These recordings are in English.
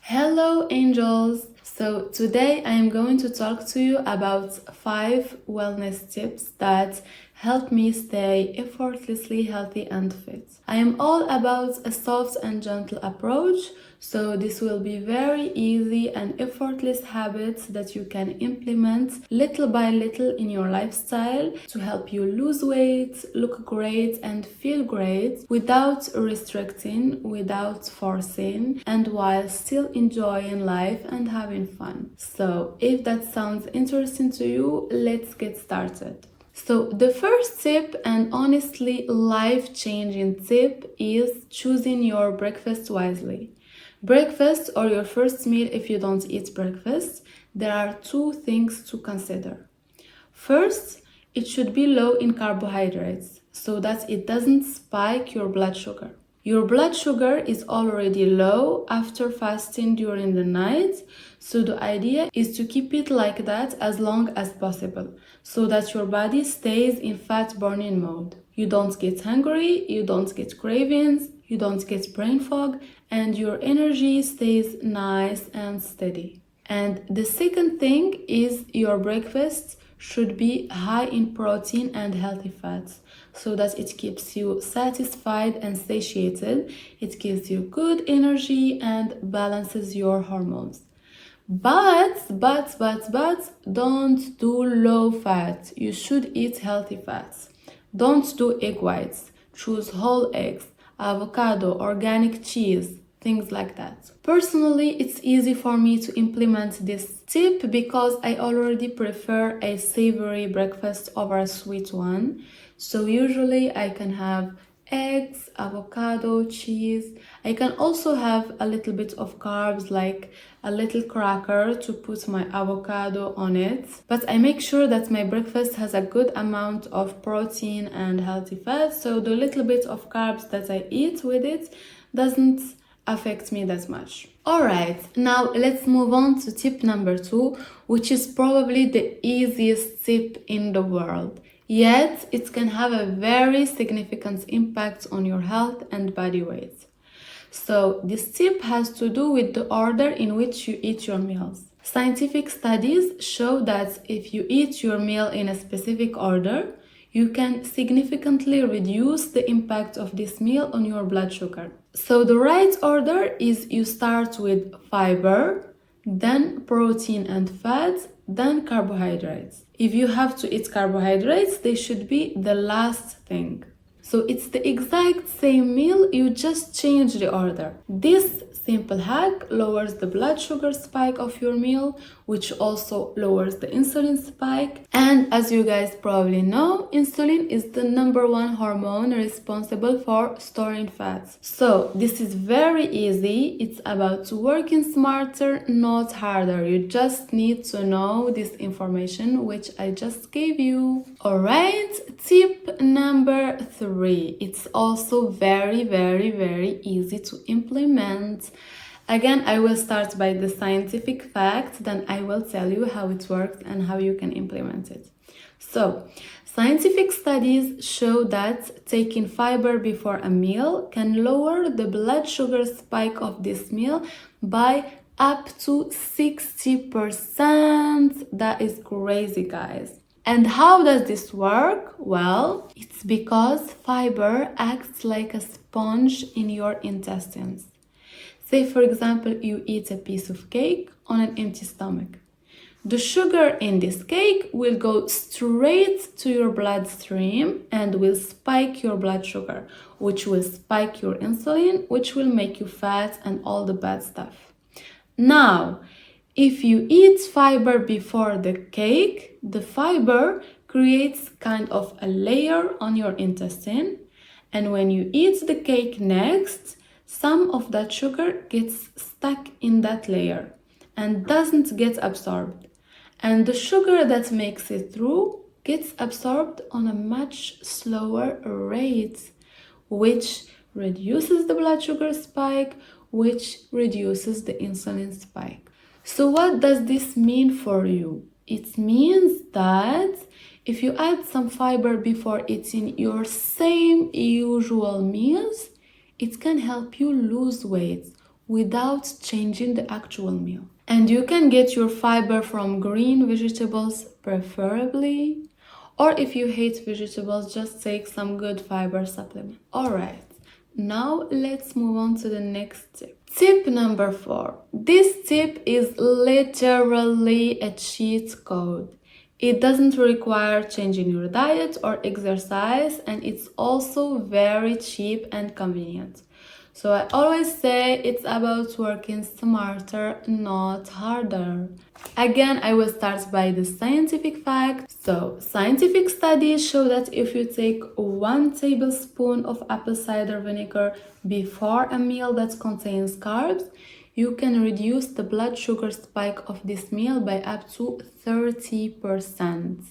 Hello, angels! So, today I am going to talk to you about 5 wellness tips that help me stay effortlessly healthy and fit. I am all about a soft and gentle approach, so this will be very easy and effortless habits that you can implement little by little in your lifestyle to help you lose weight, look great, and feel great without restricting, without forcing, and while still enjoying life and having fun. So, if that sounds interesting to you, let's get started. So, the first tip, and honestly life-changing tip, is choosing your breakfast wisely. Breakfast, or your first meal if you don't eat breakfast, there are 2 things to consider. First, it should be low in carbohydrates so that it doesn't spike your blood sugar. Your blood sugar is already low after fasting during the night, so the idea is to keep it like that as long as possible, so that your body stays in fat burning mode. You don't get hungry, you don't get cravings, you don't get brain fog, and your energy stays nice and steady. And the second thing is your breakfast should be high in protein and healthy fats so that it keeps you satisfied and satiated. It gives you good energy and balances your hormones. But don't do low fat. You should eat healthy fats. Don't do egg whites. Choose whole eggs, avocado, organic cheese, things like that. Personally, it's easy for me to implement this tip because I already prefer a savory breakfast over a sweet one. So usually I can have eggs, avocado, cheese. I can also have a little bit of carbs, like a little cracker to put my avocado on it. But I make sure that my breakfast has a good amount of protein and healthy fats, so the little bit of carbs that I eat with it doesn't affect me that much. Alright, now let's move on to tip number 2, which is probably the easiest tip in the world. Yet, it can have a very significant impact on your health and body weight. So, this tip has to do with the order in which you eat your meals. Scientific studies show that if you eat your meal in a specific order, you can significantly reduce the impact of this meal on your blood sugar. So the right order is you start with fiber, then protein and fat, then carbohydrates. If you have to eat carbohydrates, they should be the last thing. So it's the exact same meal, you just change the order. This simple hack lowers the blood sugar spike of your meal, which also lowers the insulin spike. And as you guys probably know, insulin is the number 1 hormone responsible for storing fats. So this is very easy. It's about working smarter, not harder. You just need to know this information, which I just gave you. Alright, tip number 3. It's also very easy to implement. Again, I will start by the scientific fact, then I will tell you how it works and how you can implement it. So, scientific studies show that taking fiber before a meal can lower the blood sugar spike of this meal by up to 60%. That is crazy, guys. And how does this work? Well, it's because fiber acts like a sponge in your intestines. Say, for example, you eat a piece of cake on an empty stomach. The sugar in this cake will go straight to your bloodstream and will spike your blood sugar, which will spike your insulin, which will make you fat and all the bad stuff. Now, if you eat fiber before the cake, the fiber creates kind of a layer on your intestine, and when you eat the cake next, some of that sugar gets stuck in that layer and doesn't get absorbed. And the sugar that makes it through gets absorbed on a much slower rate, which reduces the blood sugar spike, which reduces the insulin spike. So what does this mean for you? It means that if you add some fiber before eating your same usual meals, it can help you lose weight without changing the actual meal. And you can get your fiber from green vegetables preferably, or if you hate vegetables, just take some good fiber supplement. Alright, now let's move on to the next tip. Tip number 4. This tip is literally a cheat code. It doesn't require changing your diet or exercise, and it's also very cheap and convenient. So I always say it's about working smarter, not harder. Again, I will start by the scientific fact. So, scientific studies show that if you take 1 tablespoon of apple cider vinegar before a meal that contains carbs, you can reduce the blood sugar spike of this meal by up to 30%.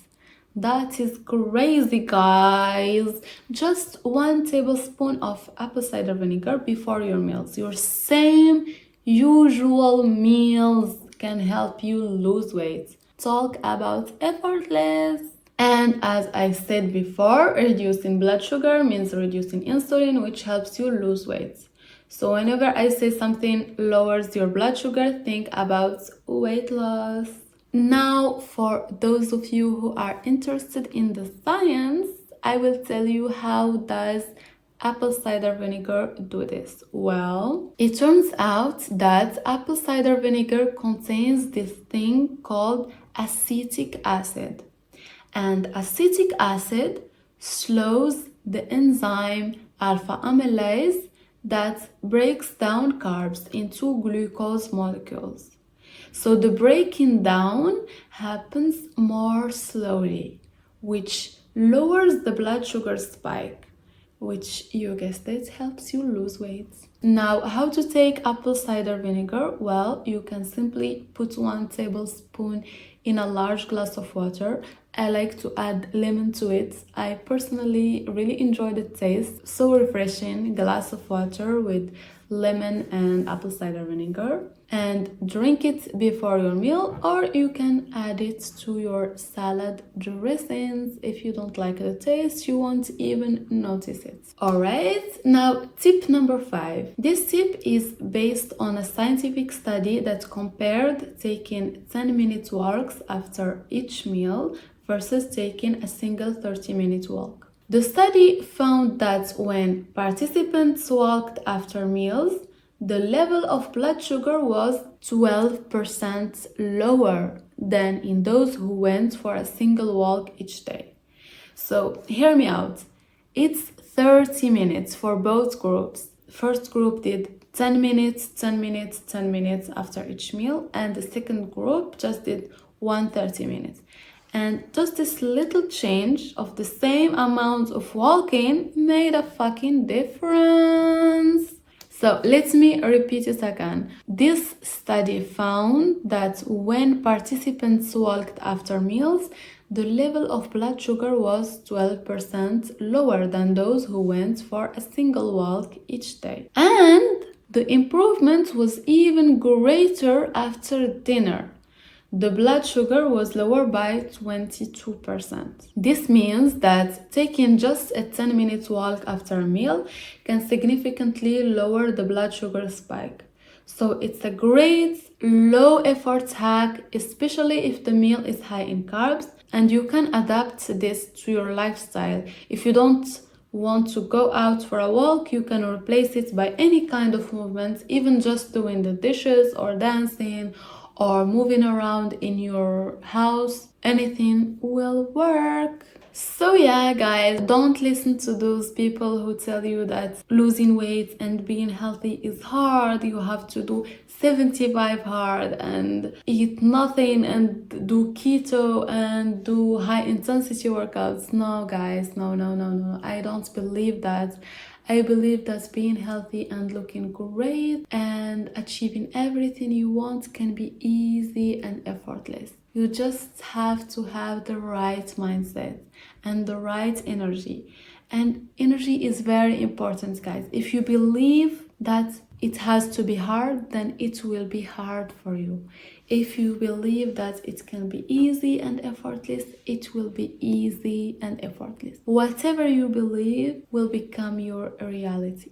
That is crazy, guys. Just 1 tablespoon of apple cider vinegar before your meals. Your same usual meals can help you lose weight. Talk about effortless. And as I said before, reducing blood sugar means reducing insulin, which helps you lose weight. So whenever I say something lowers your blood sugar, think about weight loss. Now, for those of you who are interested in the science, I will tell you how does apple cider vinegar do this. Well, it turns out that apple cider vinegar contains this thing called acetic acid. And acetic acid slows the enzyme alpha amylase that breaks down carbs into glucose molecules. So the breaking down happens more slowly, which lowers the blood sugar spike, which, you guessed it, helps you lose weight. Now, how to take apple cider vinegar? Well, you can simply put 1 tablespoon in a large glass of water. I like to add lemon to it. I personally really enjoy the taste. So refreshing, glass of water with lemon and apple cider vinegar, and drink it before your meal, or you can add it to your salad dressings. If you don't like the taste, you won't even notice it. Alright, now tip number 5. This tip is based on a scientific study that compared taking 10-minute walks after each meal versus taking a single 30-minute walk. The study found that when participants walked after meals, the level of blood sugar was 12% lower than in those who went for a single walk each day. So, hear me out. It's 30 minutes for both groups. First group did 10 minutes, 10 minutes, 10 minutes after each meal, and the second group just did 30 minutes. And just this little change of the same amount of walking made a fucking difference. So let me repeat it again. This study found that when participants walked after meals, the level of blood sugar was 12% lower than those who went for a single walk each day. And the improvement was even greater after dinner. The blood sugar was lower by 22%. This means that taking just a 10-minute walk after a meal can significantly lower the blood sugar spike. So it's a great low-effort hack, especially if the meal is high in carbs, and you can adapt this to your lifestyle. If you don't want to go out for a walk, you can replace it by any kind of movement, even just doing the dishes or dancing or moving around in your house. Anything will work. So yeah, guys, don't listen to those people who tell you that losing weight and being healthy is hard. You have to do 75 hard and eat nothing and do keto and do high intensity workouts. No, guys, no. I don't believe that. I believe that being healthy and looking great and achieving everything you want can be easy and effortless. You just have to have the right mindset and the right energy. And energy is very important, guys. If you believe that it has to be hard, then it will be hard for you. If you believe that it can be easy and effortless, it will be easy and effortless. Whatever you believe will become your reality.